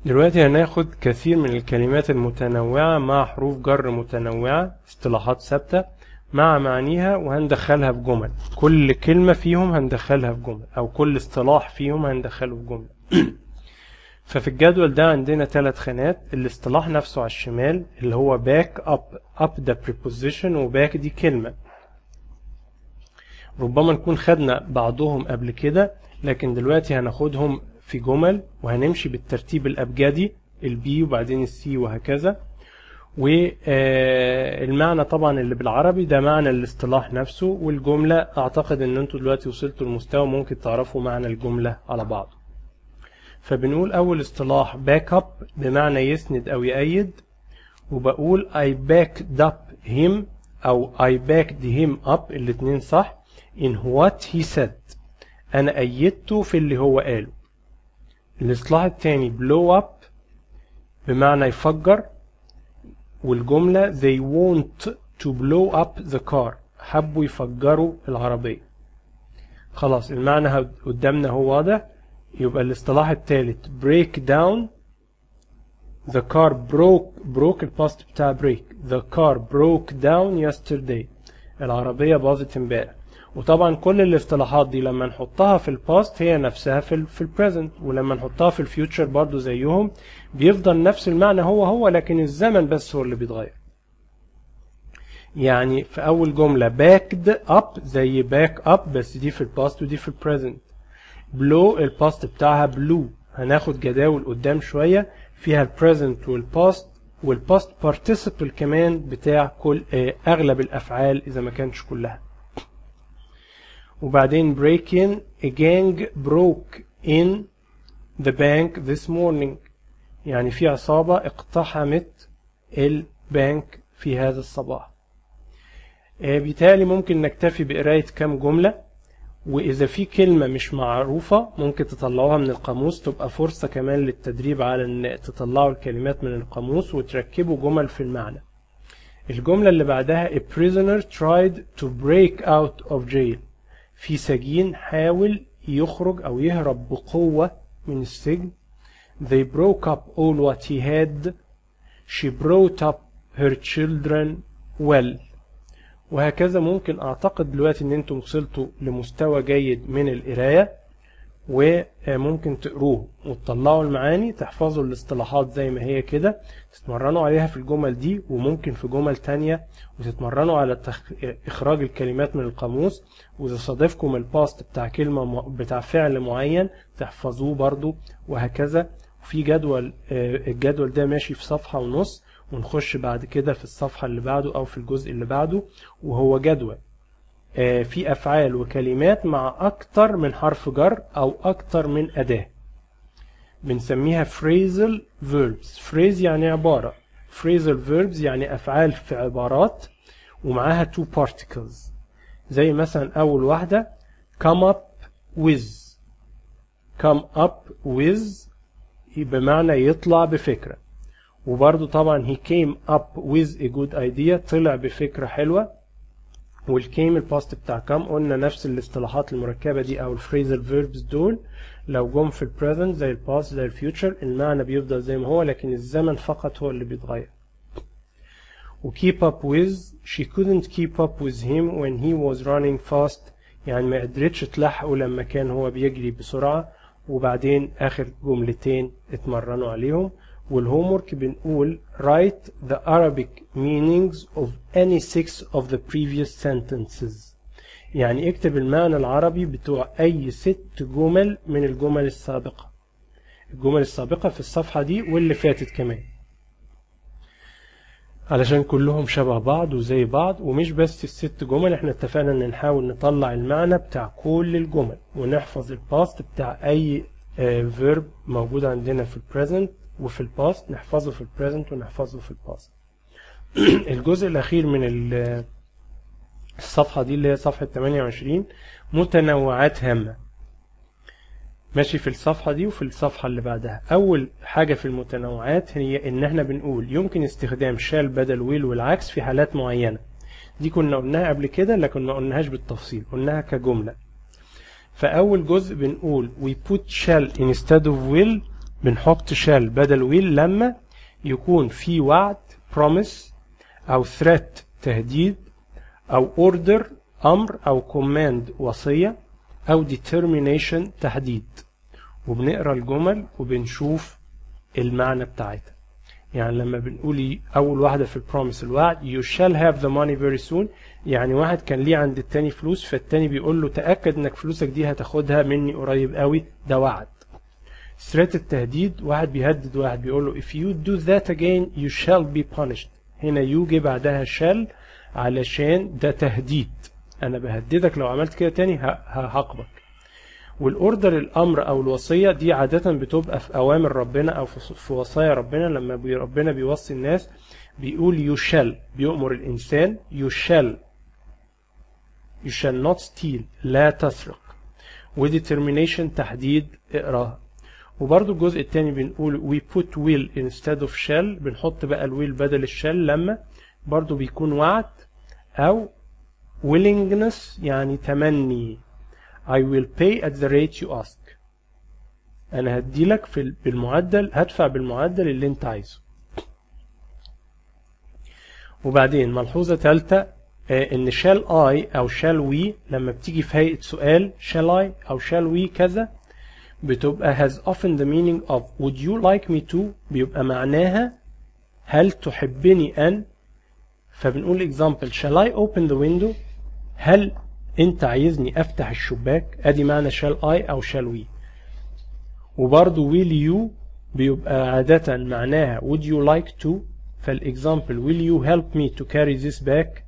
دلوقتي هناخد كثير من الكلمات المتنوعة مع حروف جر متنوعة، اصطلاحات ثابتة مع معانيها، وهندخلها في جمل. كل كلمة فيهم هندخلها في جمل، أو كل اصطلاح فيهم هندخله في جملة. ففي الجدول ده عندنا 3 خانات. الاصطلاح نفسه على الشمال اللي هو back up. up ده preposition وback دي كلمة. ربما نكون خدنا بعضهم قبل كده، لكن دلوقتي هناخدهم في جمل وهنمشي بالترتيب الأبجدي، البي وبعدين السي وهكذا. والمعنى طبعا اللي بالعربي ده معنى الاصطلاح نفسه، والجملة اعتقد ان انتوا دلوقتي وصلتوا لمستوى ممكن تعرفوا معنى الجملة على بعض. فبنقول اول اصطلاح back up بمعنى يسند او يأيد، وبقول I backed up him او I backed him up، الاتنين صح. in what he said، انا أيدته في اللي هو قاله. الاصطلاح التاني blow up بمعنى يفجر، والجملة they want to blow up the car، حبوا يفجروا العربية. خلاص المعنى قدامنا هو واضح. يبقى الاصطلاح الثالث break down. the car broke الباست بتاع break. the car broke down yesterday، العربية باظت امبارح. وطبعا كل الاصطلاحات دي لما نحطها في الباست هي نفسها في البريزنت، ولما نحطها في الفيوتشر برضو زيهم بيفضل نفس المعنى هو لكن الزمن بس هو اللي بيتغير. يعني في اول جملة backed up زي back up، بس دي في الباست ودي في البريزنت. blow الباست بتاعها blew. هناخد جداول قدام شوية فيها البريزنت والباست participle كمان بتاع كل اغلب الافعال اذا ما كانتش كلها. وبعدين break in. a gang broke in the bank this morning، يعني في عصابة اقتحمت البنك في هذا الصباح. بالتالي ممكن نكتفي بقراية كام جملة، وإذا في كلمة مش معروفة ممكن تطلعوها من القاموس، تبقى فرصة كمان للتدريب على أن تطلعوا الكلمات من القاموس وتركبوا جمل في المعنى. الجملة اللي بعدها a prisoner tried to break out of jail، في سجين حاول يخرج أو يهرب بقوة من السجن. they broke up all what he had. she brought up her children well. وهكذا. ممكن اعتقد دلوقتي ان انتم وصلتوا لمستوى جيد من القراية، وممكن تقروه وتطلعوا المعاني، تحفظوا الاصطلاحات زي ما هي كده، تتمرنوا عليها في الجمل دي وممكن في جمل تانية، وتتمرنوا على اخراج الكلمات من القاموس. واذا صادفكم الباست بتاع كلمة بتاع فعل معين تحفظوه برضو، وهكذا. وفي جدول، الجدول ده ماشي في صفحة ونص، ونخش بعد كده في الصفحة اللي بعده أو في الجزء اللي بعده، وهو جدول في أفعال وكلمات مع أكتر من حرف جر أو أكتر من أداة، بنسميها phrasal verbs. phrase يعني عبارة، phrasal verbs يعني أفعال في عبارات ومعاها two particles. زي مثلا أول واحدة come up with. come up with بمعنى يطلع بفكرة، وبرضو طبعا he came up with a good idea، طلع بفكرة حلوة. والcame الباست بتاع come، قلنا نفس الاصطلاحات المركبة دي او الفريزال فيربس دول لو جم في البريزنت زي الباست زي الفيوتشر المعنى بيفضل زي ما هو، لكن الزمن فقط هو اللي بيتغير. و keep up with she couldn't keep up with him when he was running fast، يعني ما قدرتش تلحقه لما كان هو بيجري بسرعة. وبعدين آخر جملتين اتمرنوا عليهم. والهومورك بنقول write the Arabic meanings of any 6 of the previous sentences، يعني اكتب المعنى العربي بتوع أي 6 جمل من الجمل السابقة. الجمل السابقة في الصفحة دي واللي فاتت كمان، علشان كلهم شبه بعض وزي بعض. ومش بس ال6 جمل، احنا اتفقنا ان نحاول نطلع المعنى بتاع كل الجمل، ونحفظ الباست بتاع أي verb موجود عندنا في البريزنت وفي الباست، نحفظه في البريزنت ونحفظه في الباست. الجزء الأخير من الصفحة دي اللي هي صفحة 28 متنوعات هامة، ماشي في الصفحة دي وفي الصفحة اللي بعدها. أول حاجة في المتنوعات هي إن احنا بنقول يمكن استخدام شال بدل ويل والعكس في حالات معينة. دي كنا قلناها قبل كده لكن ما قلناهاش بالتفصيل، قلناها كجملة. فأول جزء بنقول we put shall instead of will بنحط shall بدل will لما يكون في وعد promise أو threat تهديد أو order أمر أو command وصية أو determination تحديد، وبنقرأ الجمل وبنشوف المعنى بتاعتها. يعني لما بنقول أول واحدة في البروميس الوعد you shall have the money very soon، يعني واحد كان ليه عند التاني فلوس فالتاني بيقول له تأكد انك فلوسك دي هتاخدها مني قريب قوي، ده وعد. threat التهديد، واحد بيهدد واحد بيقول له if you do that again you shall be punished، هنا you جه بعدها shall علشان ده تهديد، انا بهددك لو عملت كده تاني هعاقبك. والاوردر الامر او الوصيه دي عاده بتبقى في اوامر ربنا او في وصايا ربنا، لما ربنا بيوصي الناس بيقول you shall، بيؤمر الانسان you shall not steal، لا تسرق. وdetermination تحديد، اقراها. وبرضو الجزء الثاني بنقول we put will instead of shall، بنحط بقى الويل بدل الشال لما برضو بيكون وعد او willingness يعني تمني. I will pay at the rate you ask، أنا هديلك بالمعدل، هدفع بالمعدل اللي أنت عايزه. وبعدين ملحوظة ثالثة إن shall I أو shall we لما بتيجي في هيئة سؤال shall I أو shall we كذا بتبقى has often the meaning of would you like me to، بيبقى معناها هل تحبني أن. فبنقول example shall I open the window، هل انت عايزني افتح الشباك، ادي معنى shall I او shall we. وبرضو will you بيبقى عادة معناها would you like to، فالاكزامبل will you help me to carry this bag،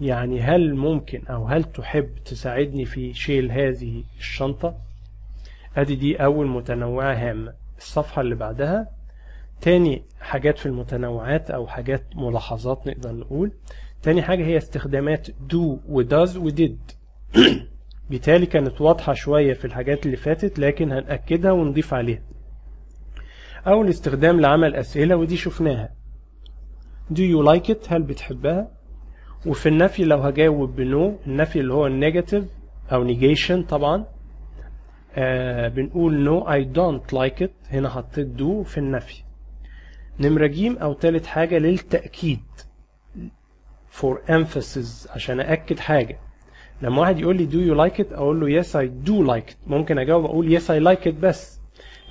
يعني هل ممكن او هل تحب تساعدني في شيل هذه الشنطة. ادي دي اول متنوعة هامة. الصفحة اللي بعدها تاني حاجات في المتنوعات او حاجات ملاحظات نقدر نقول. تاني حاجة هي استخدامات do و does و did، بالتالي كانت واضحة شوية في الحاجات اللي فاتت لكن هنأكدها ونضيف عليها. أول استخدام لعمل أسئلة ودي شفناها do you like it، هل بتحبها. وفي النفي لو هجاوب بنو، النفي اللي هو النيجاتيف أو negation طبعا بنقول no I don't like it، هنا حطيت do في النفي. نمرة جيم أو تالت حاجة للتأكيد for emphasis، عشان أأكد حاجة. لما واحد يقول لي do you like it أقول له yes I do like it، ممكن أجاوب أقول yes I like it بس،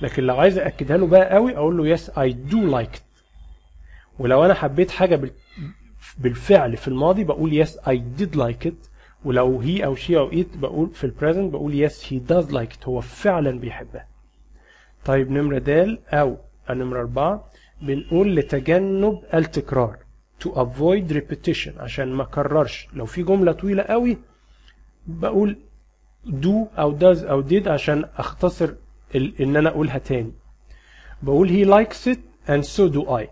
لكن لو عايز أأكدها له بقى قوي أقول له yes I do like it. ولو أنا حبيت حاجة بالفعل في الماضي بقول yes I did like it، ولو he أو she أو it بقول في البريزنت بقول yes he does like it، هو فعلا بيحبها. طيب نمرة دال أو نمرة 4 بنقول لتجنب التكرار to avoid repetition، عشان ما كررش. لو في جملة طويلة قوي بقول do أو does أو did عشان أختصر إن أنا أقولها تاني. بقول he likes it and so do I.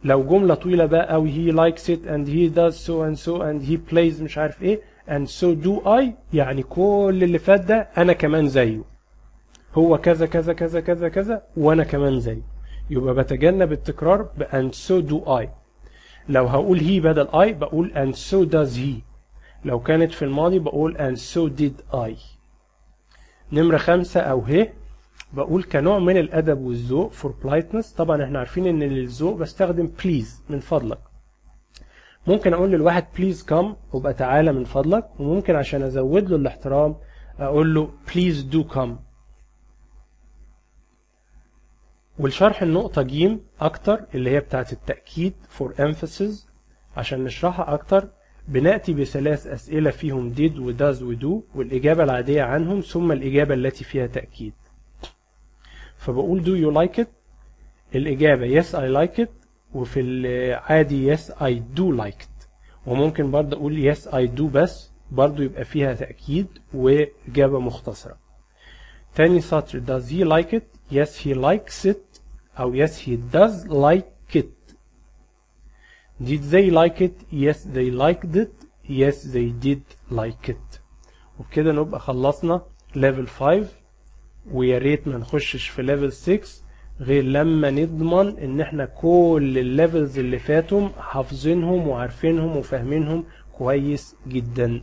لو جملة طويلة بقى أو he likes it and he does so and so and he plays مش عارف إيه and so do I، يعني كل اللي فات ده أنا كمان زيه، هو كذا كذا كذا كذا كذا وأنا كمان زيه، يبقى بتجنب التكرار ب and so do I. لو هقول he بدل I بقول and so does he. لو كانت في الماضي بقول and so did I. نمرة 5 أو he بقول كنوع من الأدب والذوق for politeness. طبعا احنا عارفين ان للذوق بستخدم please من فضلك. ممكن اقول للواحد please come وبقى تعالى من فضلك، وممكن عشان ازود له الاحترام اقول له please do come. والشرح النقطة جيم اكتر اللي هي بتاعت التأكيد for emphasis، عشان نشرحها اكتر بنأتي بثلاث أسئلة فيهم did و does و do والإجابة العادية عنهم ثم الإجابة التي فيها تأكيد. فبقول do you like it، الإجابة yes I like it، وفي العادي yes I do like it. وممكن برضه أقول yes I do بس برضه يبقى فيها تأكيد وإجابة مختصرة. تاني سطر does he like it، yes he likes it أو yes he does like it. did they like it، yes they liked it، yes they did like it. وبكده نبقى خلصنا level 5، ويا ريت ما نخشش في level 6 غير لما نضمن ان احنا كل الليفلز اللي فاتهم حافظينهم وعارفينهم وفاهمينهم كويس جدا.